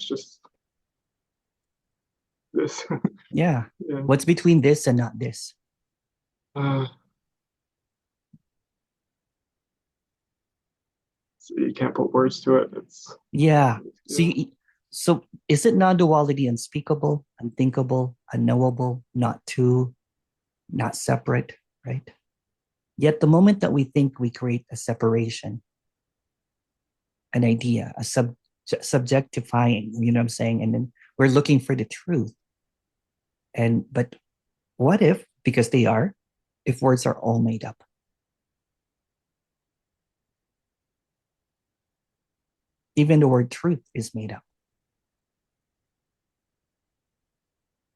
it's just this. Yeah. Yeah. What's between this and not this? Uh, so you can't put words to it. It's Yeah. So, yeah. so is it non-duality unspeakable, unthinkable, unknowable, not two, not separate, right? Yet the moment that we think, we create a separation, an idea, a subjectifying, you know what I'm saying? And then we're looking for the truth. And but what if, because they are, if words are all made up? Even the word truth is made up.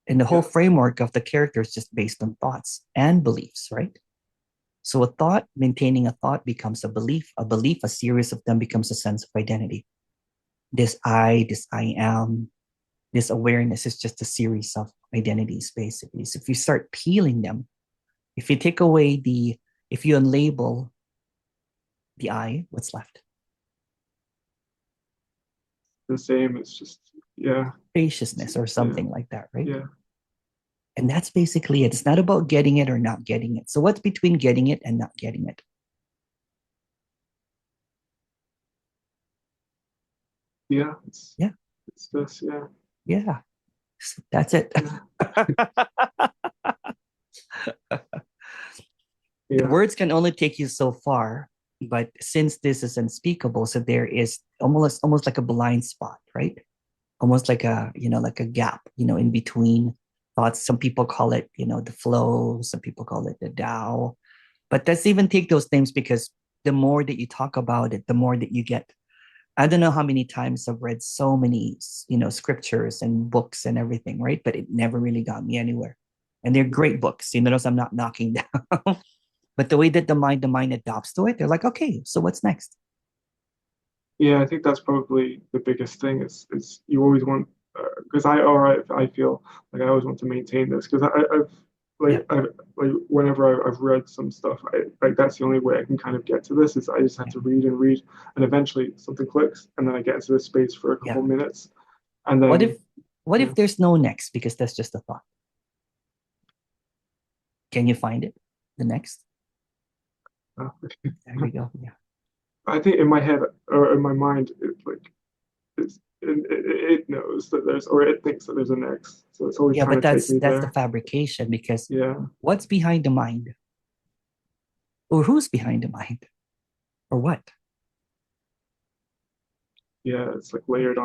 And the whole Yeah. framework of the character is just based on thoughts and beliefs, right? So a thought, maintaining a thought becomes a belief, a series of them becomes a sense of identity. This I am, this awareness is just a series of identities, basically. So if you start peeling them, if you take away if you unlabel the I, what's left? The same. It's just yeah. Spaciousness or Yeah. something like that, right? Yeah. And that's basically it. It's not about getting it or not getting it. So what's between getting it and not getting it? Yeah. Yeah, It's this. Yeah. yeah. That's it. Yeah. The Yeah. words can only take you so far, but since this is unspeakable, so there is almost like a blind spot, right? Almost like a, like a gap, in between thoughts. Some people call it, the flow, some people call it the Tao. But let's even take those names, because the more that you talk about it, the more that you get. I don't know how many times I've read so many, scriptures and books and everything, right? But it never really got me anywhere. And they're great books, so I'm not knocking down. But the way that the mind adopts to it, they're like, okay, so what's next? Yeah, I think that's probably the biggest thing is you always want because I feel like I always want to maintain this because Yeah, I've like whenever I've read some stuff like that's the only way I can kind of get to this is I just have yeah, to read and read and eventually something clicks and then I get into this space for a yeah. couple minutes and What if then what yeah if there's no next, because that's just a thought? Can you find it? The next? uh, There we go. Yeah. I think in my head or in my mind it knows that there's or it thinks that there's a next so it's always Yeah, trying but to take me that's the there. fabrication, because Yeah. what's behind the mind? Or who's behind the mind? Or what? Yeah, it's like layered on